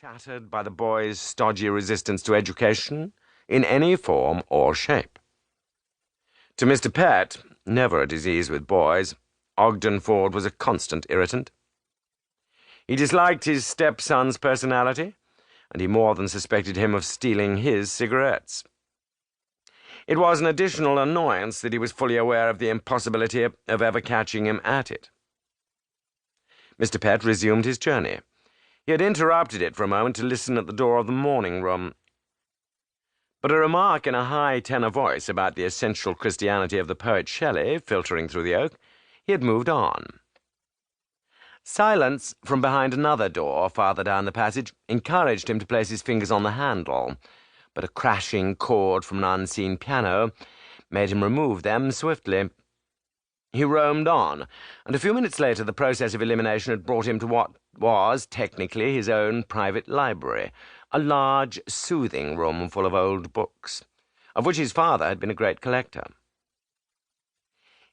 shattered by the boy's stodgy resistance to education in any form or shape. To Mr. Pett, never at his ease with boys, Ogden Ford was a constant irritant. He disliked his stepson's personality, and he more than suspected him of stealing his cigarettes. It was an additional annoyance that he was fully aware of the impossibility of ever catching him at it. Mr. Pett resumed his journey. He had interrupted it for a moment to listen at the door of the morning room. But a remark in a high tenor voice about the essential Christianity of the poet Shelley filtering through the oak, he had moved on. Silence from behind another door farther down the passage encouraged him to place his fingers on the handle, but a crashing chord from an unseen piano made him remove them swiftly. He roamed on, and a few minutes later the process of elimination had brought him to what was technically his own private library, a large, soothing room full of old books, of which his father had been a great collector.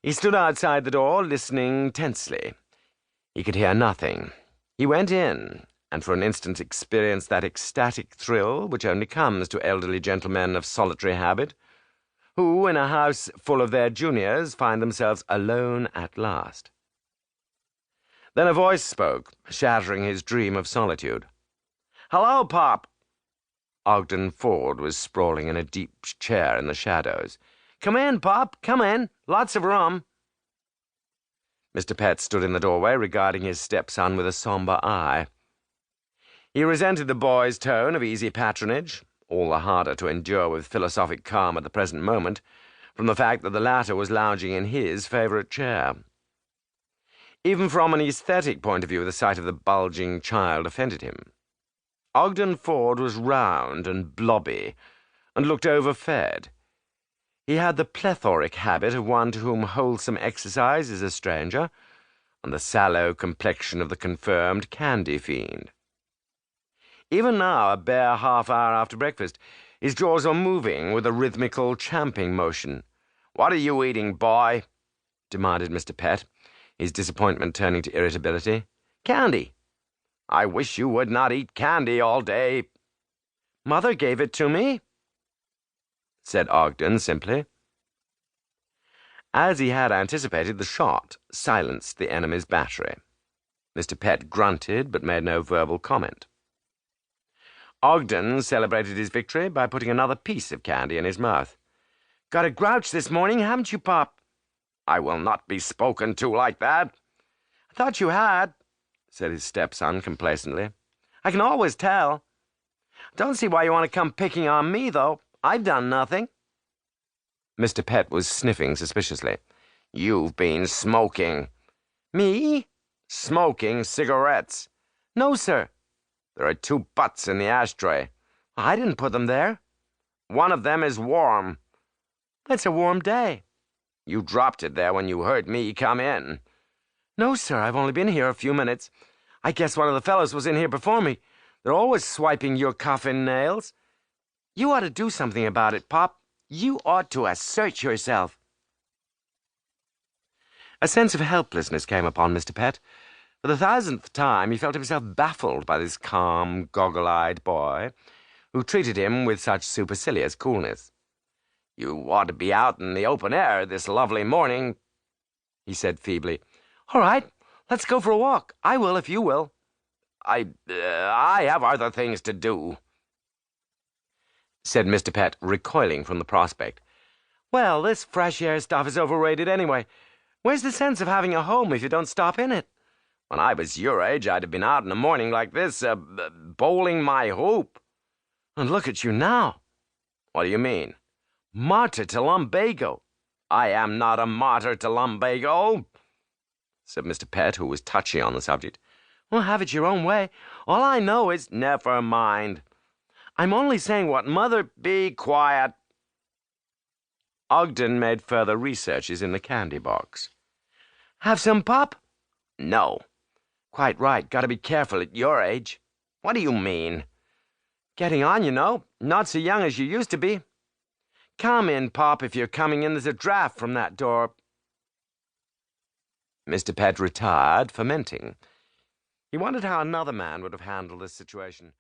He stood outside the door, listening tensely. He could hear nothing. He went in, and for an instant experienced that ecstatic thrill which only comes to elderly gentlemen of solitary habit, who, in a house full of their juniors, find themselves alone at last. Then a voice spoke, shattering his dream of solitude. "Hello, Pop!" Ogden Ford was sprawling in a deep chair in the shadows. "Come in, Pop, come in. Lots of room." Mr. Pett stood in the doorway, regarding his stepson with a somber eye. He resented the boy's tone of easy patronage, all the harder to endure with philosophic calm at the present moment, from the fact that the latter was lounging in his favourite chair. Even from an aesthetic point of view, the sight of the bulging child offended him. Ogden Ford was round and blobby, and looked overfed. He had the plethoric habit of one to whom wholesome exercise is a stranger, and the sallow complexion of the confirmed candy fiend. Even now, a bare half-hour after breakfast, his jaws were moving with a rhythmical champing motion. "What are you eating, boy?" demanded Mr. Pett, his disappointment turning to irritability. "Candy." "I wish you would not eat candy all day." "Mother gave it to me," said Ogden simply. As he had anticipated, the shot silenced the enemy's battery. Mr. Pett grunted, but made no verbal comment. Ogden celebrated his victory by putting another piece of candy in his mouth. "Got a grouch this morning, haven't you, Pop?" "I will not be spoken to like that." "I thought you had," said his stepson complacently. "I can always tell. Don't see why you want to come picking on me, though. I've done nothing." Mr. Pett was sniffing suspiciously. "You've been smoking." "Me?" "Smoking cigarettes." "No, sir." "There are 2 butts in the ashtray." "I didn't put them there." "One of them is warm." "It's a warm day." "You dropped it there when you heard me come in." "No, sir, I've only been here a few minutes. I guess one of the fellows was in here before me. They're always swiping your coffin nails. You ought to do something about it, Pop. You ought to assert yourself." A sense of helplessness came upon Mr. Pett. For the 1000th time he felt himself baffled by this calm, goggle-eyed boy, who treated him with such supercilious coolness. "You ought to be out in the open air this lovely morning," he said feebly. "All right, let's go for a walk. I will if you will." I have other things to do," said Mr. Pett, recoiling from the prospect. "Well, this fresh air stuff is overrated anyway. Where's the sense of having a home if you don't stop in it?" "When I was your age, I'd have been out in a morning like this, bowling my hoop." "And look at you now." "What do you mean?" "Martyr to lumbago." "I am not a martyr to lumbago," said Mr. Pett, who was touchy on the subject. "Well, have it your own way. All I know is—" "Never mind. I'm only saying what Mother—" "Be quiet." Ogden made further researches in the candy box. "Have some, Pop?" "No." "Quite right. Gotta be careful at your age." "What do you mean?" "Getting on, you know. Not so young as you used to be. Come in, Pop, if you're coming in. There's a draft from that door." Mr. Pett retired, fermenting. He wondered how another man would have handled this situation.